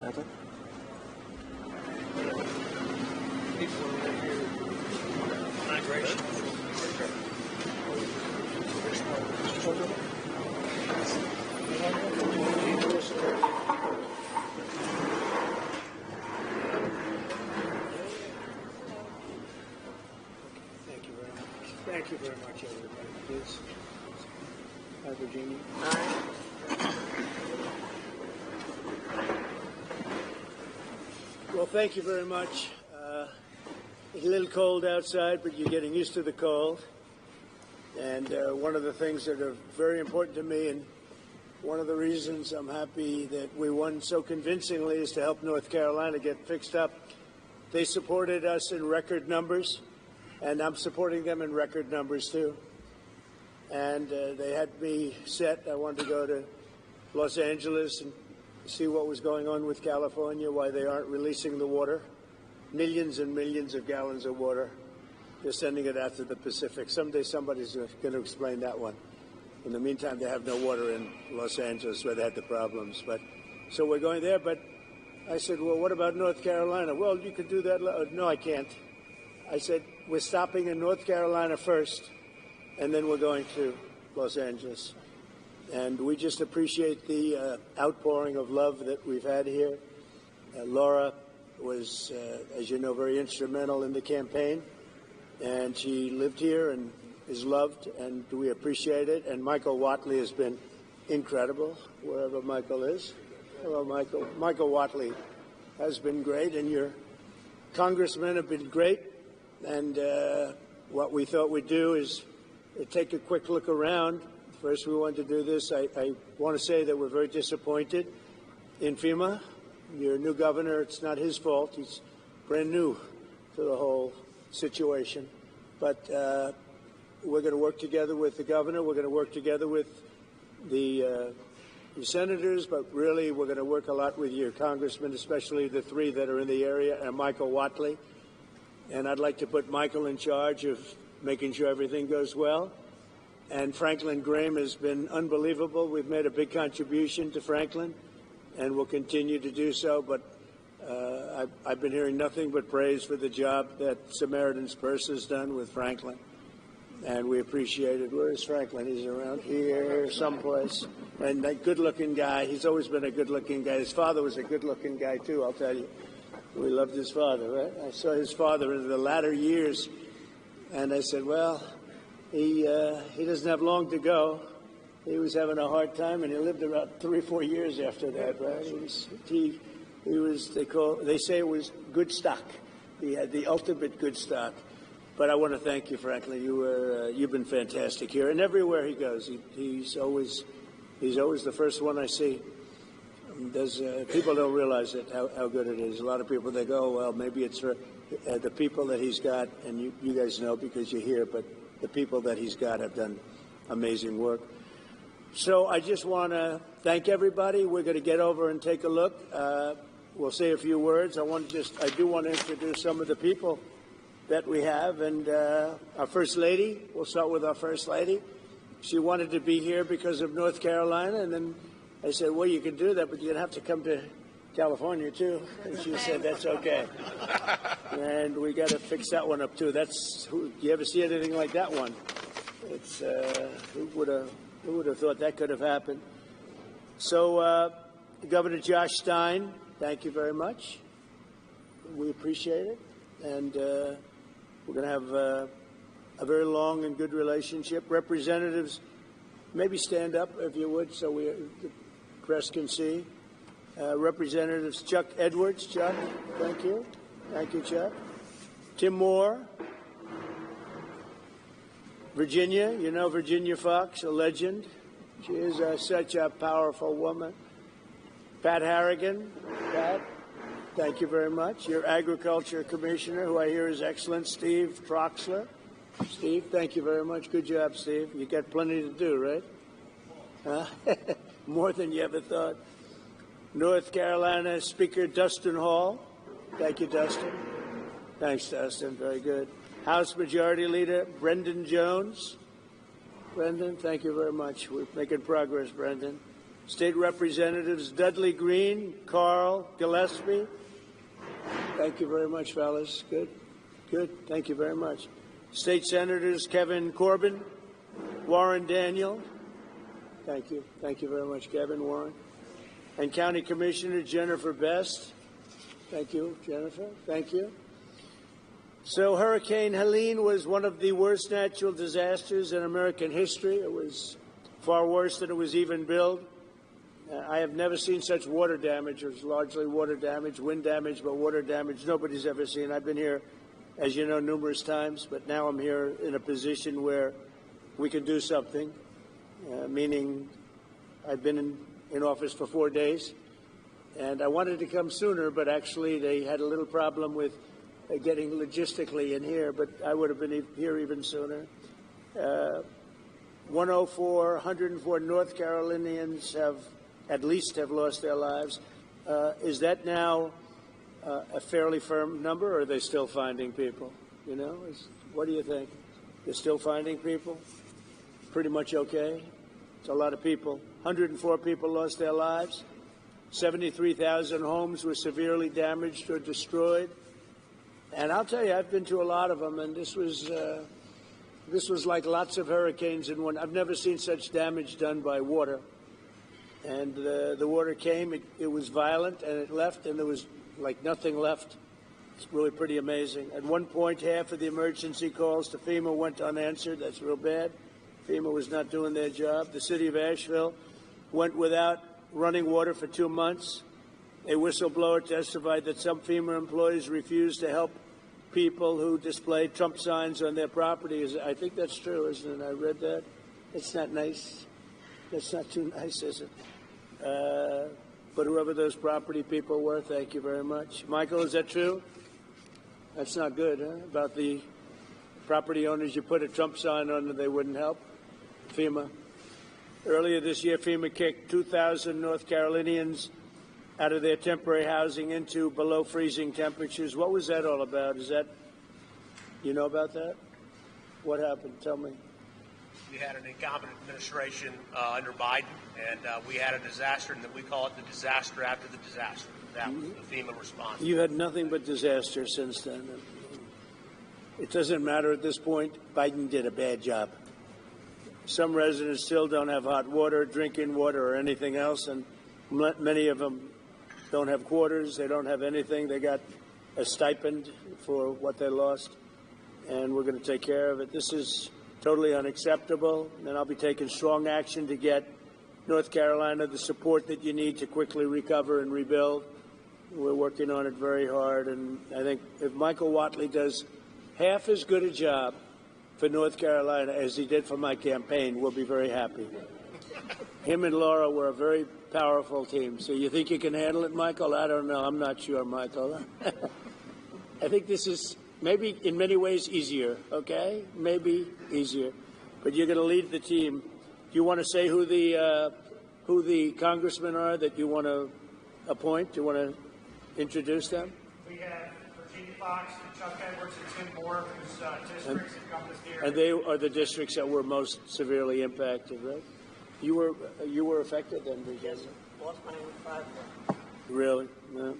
Heather? Migration. Thank you very much. Thank you very much, everybody. Please. Hi, Virginia. Well, thank you very much. It's a little cold outside, but you're getting used to the cold. And one of the things that are very important to me, and one of the reasons I'm happy that we won so convincingly, is to help North Carolina get fixed up. They supported us in record numbers, and I'm supporting them in record numbers too. And they had me set. I wanted to go to Los Angeles and see what was going on with California, why they aren't releasing the water. Millions and millions of gallons of water. They're sending it out to the Pacific. Someday somebody's going to explain that one. In the meantime, they have no water in Los Angeles where they had the problems. But so we're going there. But I said, well, what about North Carolina? Well, you could do that. No, I can't. I said, we're stopping in North Carolina first, and then we're going to Los Angeles. And we just appreciate the outpouring of love that we've had here. Laura was, as you know, very instrumental in the campaign. And she lived here and is loved, and we appreciate it. And Michael Whatley has been incredible, wherever Michael is. Hello, Michael. Michael Whatley has been great, and your congressmen have been great. And what we thought we'd do is take a quick look around. First, we wanted to do this. I want to say that we're very disappointed in FEMA. Your new governor, it's not his fault. He's brand new to the whole situation. But we're going to work together with the governor. We're going to work together with the senators. But really, we're going to work a lot with your congressmen, especially the three that are in the area, and Michael Whatley. And I'd like to put Michael in charge of making sure everything goes well. And Franklin Graham has been unbelievable. We've made a big contribution to Franklin, and we'll continue to do so. But I've been hearing nothing but praise for the job that Samaritan's Purse has done with Franklin, and we appreciate it. Where is Franklin? He's around here someplace. And that good-looking guy, he's always been a good-looking guy. His father was a good-looking guy, too, I'll tell you. We loved his father, right? I saw his father in the latter years, and I said, well, he doesn't have long to go. He was having a hard time, and he lived about 3 or 4 years after that, right? He was they say it was good stock. He had the ultimate good stock. But I want to thank you, Franklin. You've been fantastic here, and everywhere he goes, he's always the first one I see. People don't realize it, how good it is. A lot of people, they go, well, maybe it's for the people that he's got, and you guys know because you're here, but the people that he's got have done amazing work. So I just want to thank everybody. We're going to get over and take a look. We'll say a few words. I do want to introduce some of the people that we have. And our First Lady, we'll start with our First Lady. She wanted to be here because of North Carolina. And then I said, well, you can do that, but you're going to have to come to California, too. And she said, that's okay. And we got to fix that one up, too. You ever see anything like that one? It's who would have thought that could have happened? So, Governor Josh Stein, thank you very much. We appreciate it. And we're going to have a very long and good relationship. Representatives, maybe stand up, if you would, so the press can see. Representatives Chuck Edwards. Chuck, thank you. Thank you, Chuck. Tim Moore. Virginia, you know Virginia Fox, a legend. She is such a powerful woman. Pat Harrigan. Pat, thank you very much. Your Agriculture Commissioner, who I hear is excellent, Steve Troxler. Steve, thank you very much. Good job, Steve. You got plenty to do, right? Huh? More than you ever thought. North Carolina Speaker Dustin Hall. Thank you, Dustin. Thanks, Dustin. Very good. House Majority Leader Brendan Jones. Brendan, thank you very much. We're making progress, Brendan. State Representatives Dudley Green, Carl Gillespie. Thank you very much, fellas. Good. Good. Thank you very much. State Senators Kevin Corbin, Warren Daniel. Thank you. Thank you very much, Kevin, Warren. And County Commissioner Jennifer Best. Thank you, Jennifer. Thank you. So Hurricane Helene was one of the worst natural disasters in American history. It was far worse than it was even billed. I have never seen such water damage. It was largely water damage, wind damage, but water damage nobody's ever seen. I've been here, as you know, numerous times, but now I'm here in a position where we can do something, meaning I've been in office for 4 days, and I wanted to come sooner, but actually they had a little problem with getting logistically in here, but I would have been here even sooner. 104 North Carolinians have lost their lives. Is that now a fairly firm number, or are they still finding people? You know, what do you think? They're still finding people? Pretty much okay? It's a lot of people. 104 people lost their lives. 73,000 homes were severely damaged or destroyed. And I'll tell you, I've been to a lot of them, and this was like lots of hurricanes in one. I've never seen such damage done by water. And the water came, it was violent, and it left, and there was like nothing left. It's really pretty amazing. At one point, half of the emergency calls to FEMA went unanswered. That's real bad. FEMA was not doing their job. The city of Asheville went without running water for 2 months. A whistleblower testified that some FEMA employees refused to help people who displayed Trump signs on their property. I think that's true, isn't it? I read that. It's not nice. That's not too nice, is it? But whoever those property people were, thank you very much. Michael, is that true? That's not good, huh? About the property owners you put a Trump sign on and they wouldn't help? FEMA. Earlier this year, FEMA kicked 2,000 North Carolinians out of their temporary housing into below freezing temperatures. What was that all about? You know about that? What happened? Tell me. We had an incompetent administration under Biden, and we had a disaster, and we call it the disaster after the disaster. That was the FEMA response. You had nothing but disaster since then. It doesn't matter at this point. Biden did a bad job. Some residents still don't have hot water, drinking water, or anything else, and many of them don't have quarters. They don't have anything. They got a stipend for what they lost, and we're going to take care of it. This is totally unacceptable, and I'll be taking strong action to get North Carolina the support that you need to quickly recover and rebuild. We're working on it very hard, and I think if Michael Whatley does half as good a job for North Carolina as he did for my campaign, we'll be very happy. Him and Laura were a very powerful team. So you think you can handle it, Michael? I don't know. I'm not sure, Michael. I think this is maybe in many ways easier, okay? Maybe easier. But you're going to lead the team. Do you want to say who the congressmen are that you want to appoint? Do you want to introduce them? We have Virginia Fox and Chuck Edwards and Tim Moore, whose districts encompass the area. And they are the districts that were most severely impacted, right? You were affected then, Virginia? Yes, sir. Lost my own 5. Really? No.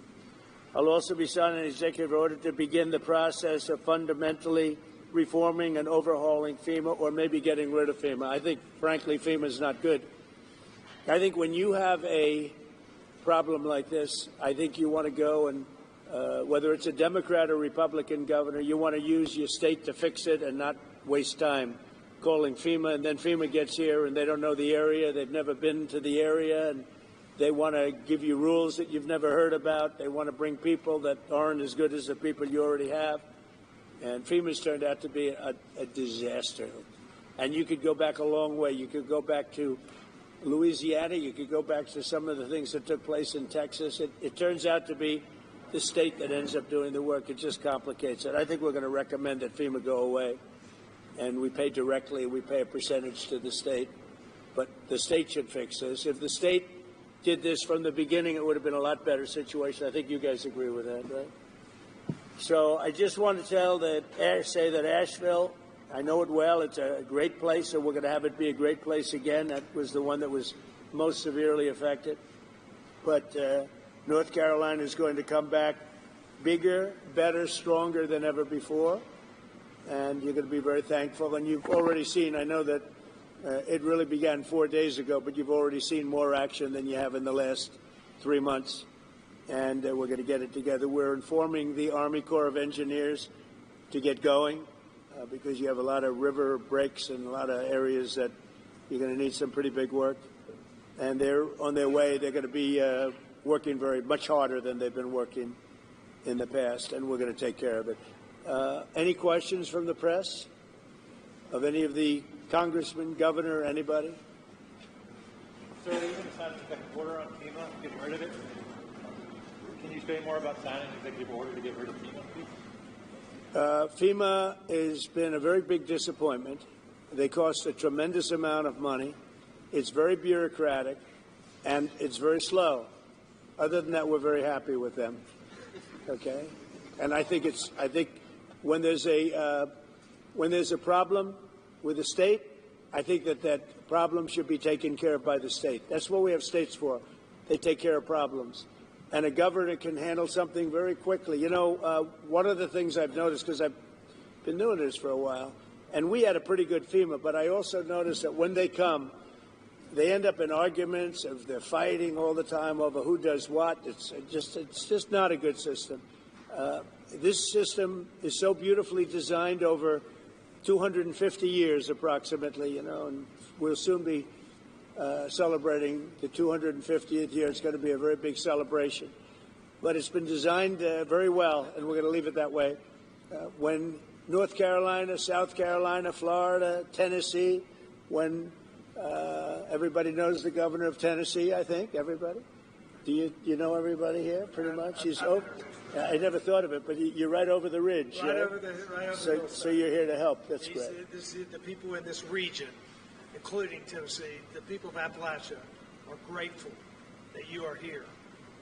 I'll also be signing an executive order to begin the process of fundamentally reforming and overhauling FEMA, or maybe getting rid of FEMA. I think, frankly, FEMA is not good. I think when you have a problem like this, I think you want to go and, whether it's a Democrat or Republican governor, you want to use your state to fix it and not waste time calling FEMA, and then FEMA gets here and they don't know the area, they've never been to the area, and they want to give you rules that you've never heard about. They want to bring people that aren't as good as the people you already have. And FEMA's turned out to be a disaster. And you could go back a long way. You could go back to Louisiana. You could go back to some of the things that took place in Texas. It turns out to be the state that ends up doing the work. It just complicates it. I think we're going to recommend that FEMA go away. And we pay directly. We pay a percentage to the state. But the state should fix this. If the state did this from the beginning, it would have been a lot better situation. I think you guys agree with that, right? So I just want to say that Asheville, I know it well. It's a great place, so we're going to have it be a great place again. That was the one that was most severely affected. But North Carolina is going to come back bigger, better, stronger than ever before. And you're going to be very thankful. And you've already seen, I know that it really began 4 days ago, but you've already seen more action than you have in the last 3 months. And we're going to get it together. We're informing the Army Corps of Engineers to get going because you have a lot of river breaks and a lot of areas that you're going to need some pretty big work. And they're on their way. They're going to be working much harder than they've been working in the past, and we're going to take care of it. Any questions from the press of any of the congressmen, governor, anybody? Sir, even signing an executive order on FEMA, getting rid of it. Can you say more about signing an executive order to get rid of FEMA, please? FEMA has been a very big disappointment. They cost a tremendous amount of money. It's very bureaucratic, and it's very slow. Other than that, we're very happy with them. Okay, and I think when there's a problem with the state, I think that problem should be taken care of by the state. That's what we have states for. They take care of problems. And a governor can handle something very quickly. You know, one of the things I've noticed, because I've been doing this for a while, and we had a pretty good FEMA, but I also noticed that when they come, they end up in arguments. They're fighting all the time over who does what. It's just not a good system. This system is so beautifully designed over 250 years approximately, you know, and we'll soon be celebrating the 250th year. It's going to be a very big celebration. But it's been designed very well, and we're going to leave it that way. When North Carolina, South Carolina, Florida, Tennessee, when everybody knows the governor of Tennessee, I think, everybody? Do you know everybody here, pretty much? I never thought of it, but you're right over the ridge. Right over the so you're here to help. That's great. The people in this region, including Tennessee, the people of Appalachia, are grateful that you are here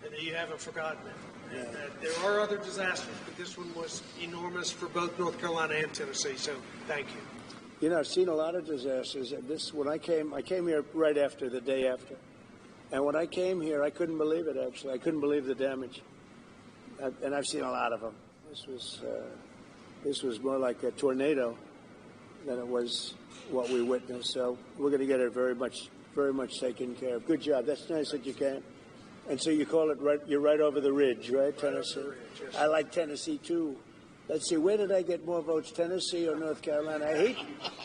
and that you haven't forgotten it. And that there are other disasters, but this one was enormous for both North Carolina and Tennessee. So thank you. You know, I've seen a lot of disasters. And when I came here right after, the day after. And when I came here, I couldn't believe it, actually. I couldn't believe the damage. And I've seen a lot of them. This was more like a tornado than it was what we witnessed. So we're going to get it very much taken care of. Good job. That's nice that you came. And so you call it you're right over the ridge, right, Tennessee? Right over the ridge, yes. I like Tennessee, too. Let's see, where did I get more votes, Tennessee or North Carolina?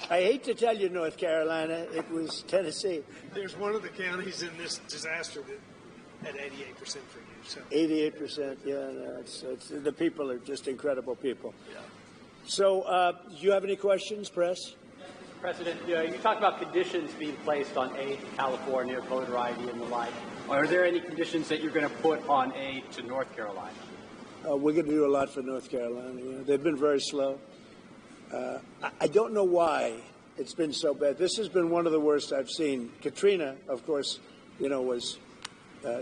I hate to tell you, North Carolina, it was Tennessee. There's one of the counties in this disaster that had 88% for you. So 88%, yeah. No, it's the people are just incredible people. Yeah. So, do you have any questions, press? President, you talked about conditions being placed on aid to California, voter ID, and the like. Are there any conditions that you're going to put on aid to North Carolina? We're going to do a lot for North Carolina. You know, they've been very slow. I don't know why it's been so bad. This has been one of the worst I've seen. Katrina, of course, you know, was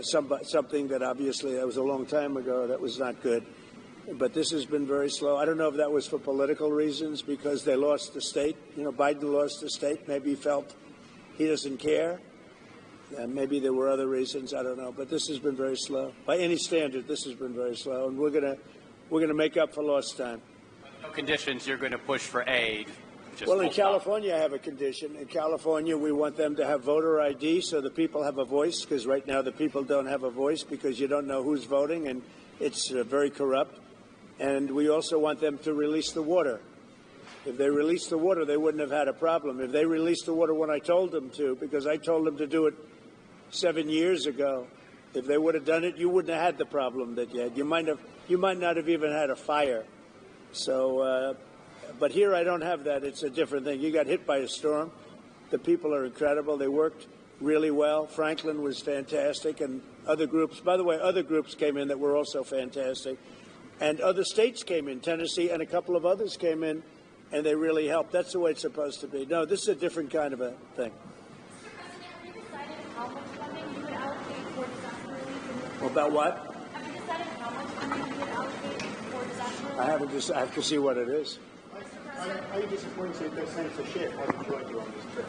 something that obviously that was a long time ago. That was not good. But this has been very slow. I don't know if that was for political reasons because they lost the state. You know, Biden lost the state. Maybe he felt he doesn't care. Maybe there were other reasons. I don't know. But this has been very slow. By any standard, this has been very slow. And we're gonna make up for lost time. No conditions you're going to push for aid. Well, in California, I have a condition. In California, we want them to have voter ID so the people have a voice, because right now the people don't have a voice because you don't know who's voting, and it's very corrupt. And we also want them to release the water. If they released the water, they wouldn't have had a problem. If they released the water when I told them to, because I told them to do it 7 years ago, if they would have done it, you wouldn't have had the problem that you had. You might not have even had a fire. So, but here I don't have that. It's a different thing. You got hit by a storm. The people are incredible. They worked really well. Franklin was fantastic, and other groups. By the way, other groups came in that were also fantastic, and other states came in. Tennessee and a couple of others came in, and they really helped. That's the way it's supposed to be. No, this is a different kind of a thing. About what? Have you decided how much funding you would allocate for disaster relief? I have to see what it is. Are you disappointed that Senator Schiff hasn't joined you on this trip?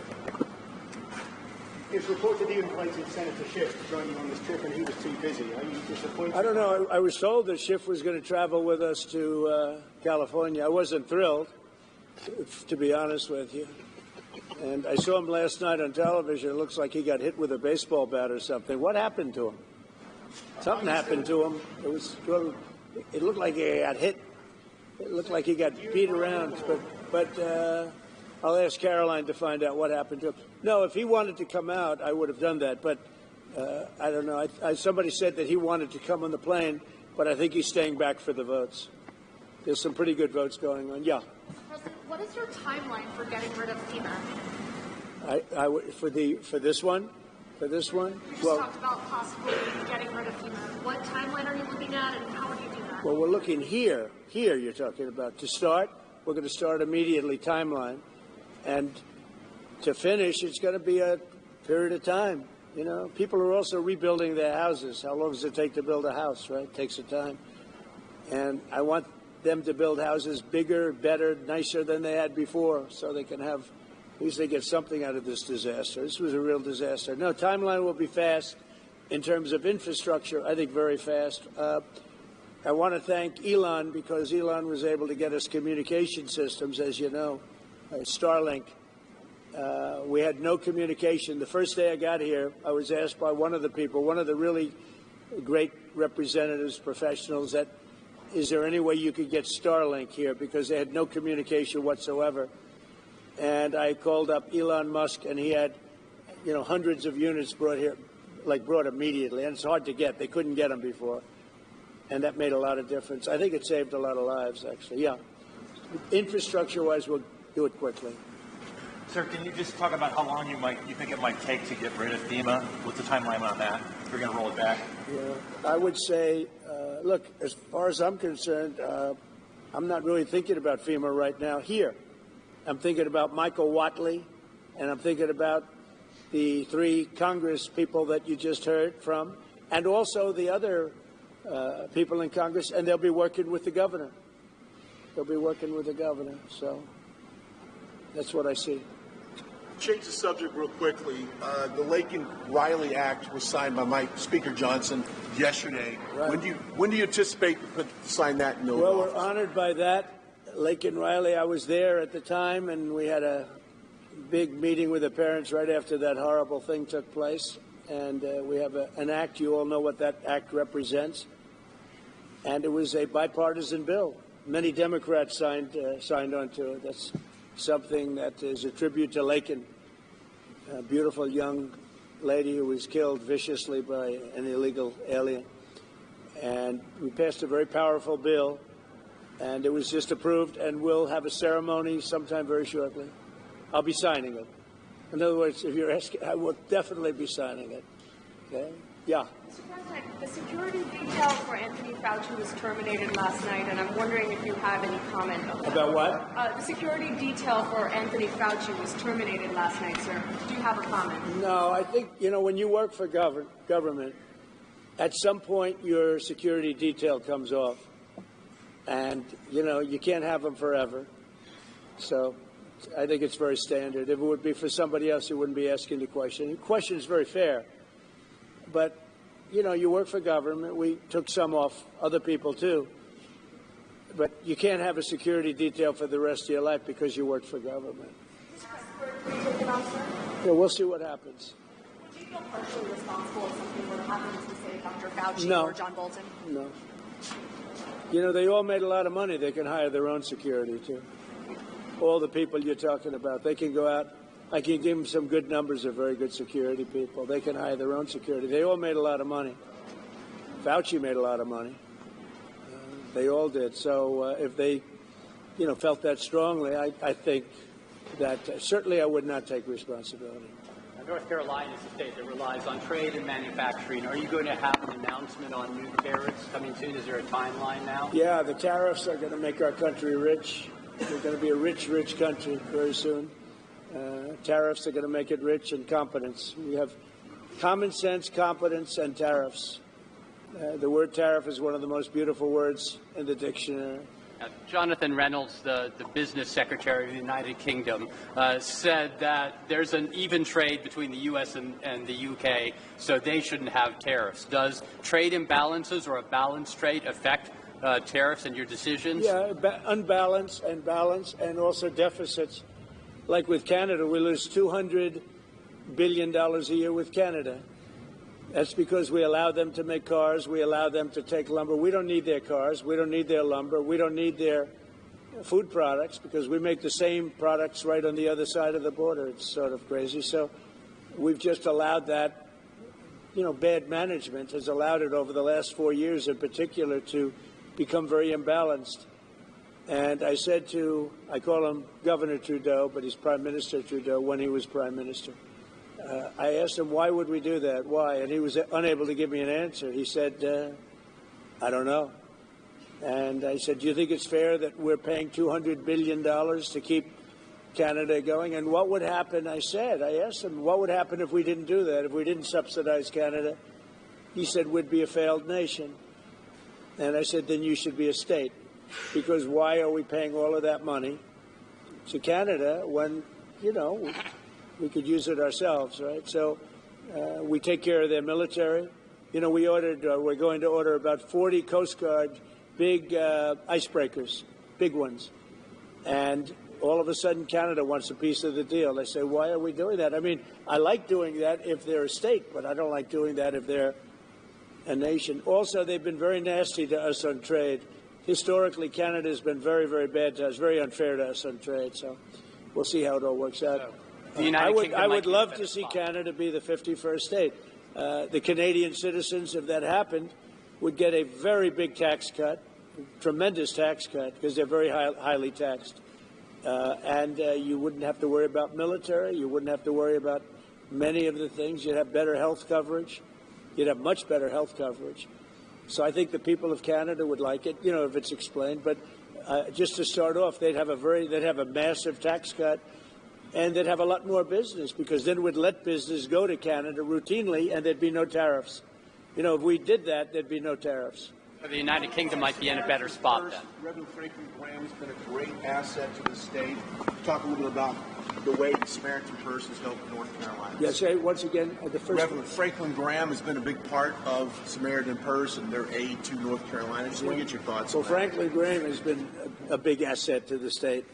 It's reported he invited Senator Schiff to join you on this trip, and he was too busy. Are you disappointed? I don't know. I was told that Schiff was going to travel with us to California. I wasn't thrilled, to be honest with you. And I saw him last night on television. It looks like he got hit with a baseball bat or something. What happened to him? Something happened to him. It looked like he got hit. It looked like he got beat around. But I'll ask Caroline to find out what happened to him. No, if he wanted to come out, I would have done that. But I don't know. Somebody said that he wanted to come on the plane, but I think he's staying back for the votes. There's some pretty good votes going on. Yeah. President, what is your timeline for getting rid of FEMA? For this one. You just talked about possibly getting rid of FEMA. What timeline are you looking at, and how would you do that? Well, we're looking here. Here, you're talking about. To start, we're going to start immediately timeline. And to finish, it's going to be a period of time. You know, people are also rebuilding their houses. How long does it take to build a house, right? It takes some time. And I want them to build houses bigger, better, nicer than they had before, so they can have, at least they get something out of this disaster. This was a real disaster. No, timeline will be fast. In terms of infrastructure, I think very fast. I want to thank Elon, because Elon was able to get us communication systems, as you know, Starlink. We had no communication. The first day I got here, I was asked by one of the people, one of the really great representatives, professionals, that is there any way you could get Starlink here, because they had no communication whatsoever. And I called up Elon Musk, and he had, hundreds of units brought here, brought immediately. And it's hard to get. They couldn't get them before. And that made a lot of difference. I think it saved a lot of lives, actually. Yeah. Infrastructure-wise, we'll do it quickly. Sir, can you just talk about how long you think it might take to get rid of FEMA? What's the timeline on that? If we're going to roll it back. Yeah, I would say, look, as far as I'm concerned, I'm not really thinking about FEMA right now here. I'm thinking about Michael Watley, and I'm thinking about the 3 Congress people that you just heard from, and also the other people in Congress, and they'll be working with the governor. They'll be working with the governor, so that's what I see. Change the subject real quickly. The Laken Riley Act was signed by Speaker Johnson yesterday. Right. When do you anticipate to sign that in November? Well, we're honored by that. Laken Riley, I was there at the time, and we had a big meeting with the parents right after that horrible thing took place. And we have an act. You all know what that act represents. And it was a bipartisan bill. Many Democrats signed onto it. That's something that is a tribute to Laken, a beautiful young lady who was killed viciously by an illegal alien. And we passed a very powerful bill, and it was just approved, and we'll have a ceremony sometime very shortly. I'll be signing it. In other words, if you're asking, I will definitely be signing it. Okay? Yeah. Mr. President, the security detail for Anthony Fauci was terminated last night, and I'm wondering if you have any comment on that. About what? The security detail for Anthony Fauci was terminated last night, sir. Do you have a comment? No, I think, when you work for government, at some point your security detail comes off. And, you can't have them forever. So I think it's very standard. If it would be for somebody else, you wouldn't be asking the question. The question is very fair. But, you work for government. We took some off, other people too. But you can't have a security detail for the rest of your life because you work for government. Yeah, we'll see what happens. Would you feel partially responsible if something were to happen to, say, Dr. Fauci No. or John Bolton? No. They all made a lot of money. They can hire their own security, too. All the people you're talking about, they can go out. I can give them some good numbers of very good security people. They can hire their own security. They all made a lot of money. Fauci made a lot of money. They all did. So if they, felt that strongly, I think that certainly I would not take responsibility. North Carolina is a state that relies on trade and manufacturing. Are you going to have an announcement on new tariffs coming soon? Is there a timeline now? Yeah, the tariffs are going to make our country rich. We're going to be a rich, rich country very soon. Tariffs are going to make it rich, and competence. We have common sense, competence, and tariffs. The word tariff is one of the most beautiful words in the dictionary. Jonathan Reynolds, the business secretary of the United Kingdom, said that there's an even trade between the U.S. and the UK, so they shouldn't have tariffs. Does trade imbalances or a balanced trade affect tariffs and your decisions? Yeah, unbalanced and balanced, and also deficits. Like with Canada, we lose $200 billion a year with Canada. That's because we allow them to make cars. We allow them to take lumber. We don't need their cars. We don't need their lumber. We don't need their food products because we make the same products right on the other side of the border. It's sort of crazy. So we've just allowed that, bad management has allowed it over the last 4 years in particular to become very imbalanced. And I said I call him Governor Trudeau, but he's Prime Minister Trudeau when he was Prime Minister. I asked him, why would we do that? Why? And he was unable to give me an answer. He said, I don't know. And I said, do you think it's fair that we're paying $200 billion to keep Canada going? And what would happen, I asked him, what would happen if we didn't do that, if we didn't subsidize Canada? He said, we'd be a failed nation. And I said, then you should be a state. Because why are we paying all of that money to Canada when, we could use it ourselves, right? So we take care of their military. We're going to order about 40 Coast Guard big icebreakers, big ones. And all of a sudden, Canada wants a piece of the deal. They say, why are we doing that? I mean, I like doing that if they're a state, but I don't like doing that if they're a nation. Also, they've been very nasty to us on trade. Historically, Canada has been very, very bad to us, very unfair to us on trade. So we'll see how it all works out. I would love to see Canada be the 51st state. The Canadian citizens, if that happened, would get a very big tax cut, tremendous tax cut, because they're very highly taxed. And you wouldn't have to worry about military. You wouldn't have to worry about many of the things. You'd have better health coverage. You'd have much better health coverage. So I think the people of Canada would like it, if it's explained. But just to start off, they'd have a massive tax cut. And they'd have a lot more business because then we'd let business go to Canada routinely and there'd be no tariffs. If we did that, there'd be no tariffs. The United Kingdom might be in a better spot then. Reverend Franklin Graham has been a great asset to the state. Talk a little bit about the way the Samaritan Purse has helped North Carolina. Yes, once again, the first Reverend Franklin Graham has been a big part of Samaritan Purse and their aid to North Carolina. Just want to get your thoughts on that. Franklin Graham has been a big asset to the state.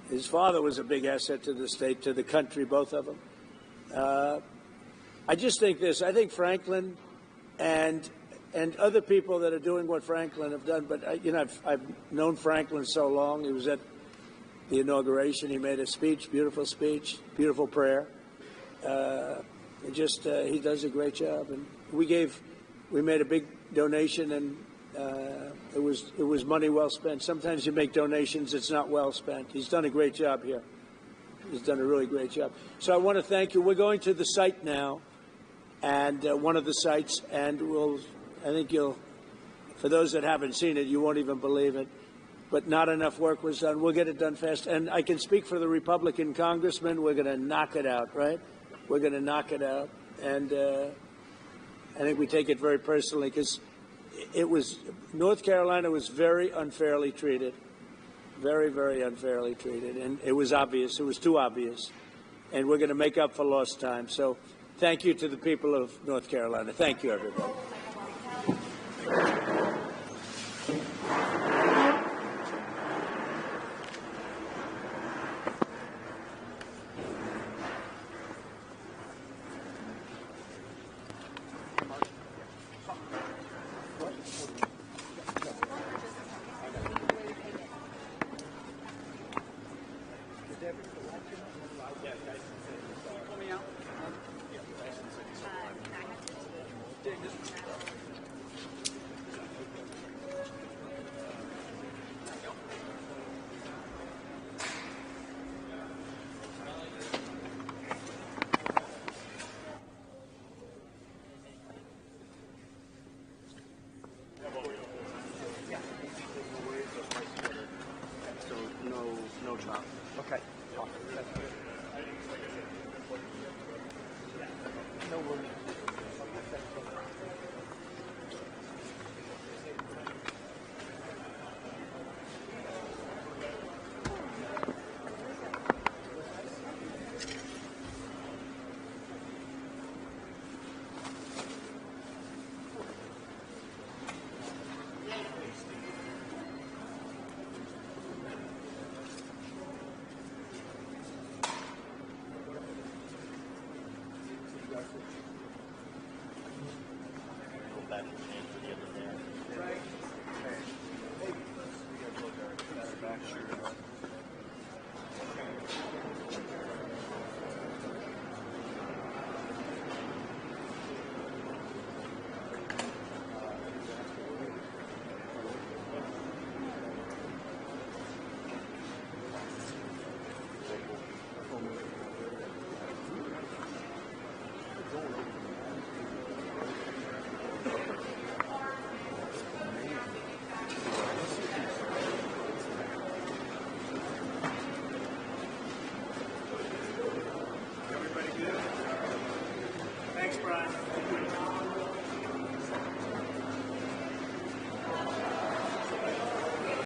His father was a big asset to the state, to the country, both of them. I just think this. I think Franklin and other people that are doing what Franklin have done, but, I've known Franklin so long. He was at the inauguration. He made a speech, beautiful prayer. He does a great job. And we made a big donation, and it was money well spent. Sometimes you make donations, it's not well spent. He's done a great job here. He's done a really great job. So I want to thank you. We're going to the site now, and one of the sites, and for those that haven't seen it, you won't even believe it, but not enough work was done. We'll get it done fast. And I can speak for the Republican congressman. We're going to knock it out, right? We're going to knock it out. And I think we take it very personally because North Carolina was very unfairly treated, very, very unfairly treated. And it was obvious. It was too obvious. And we're going to make up for lost time. So thank you to the people of North Carolina. Thank you, everybody.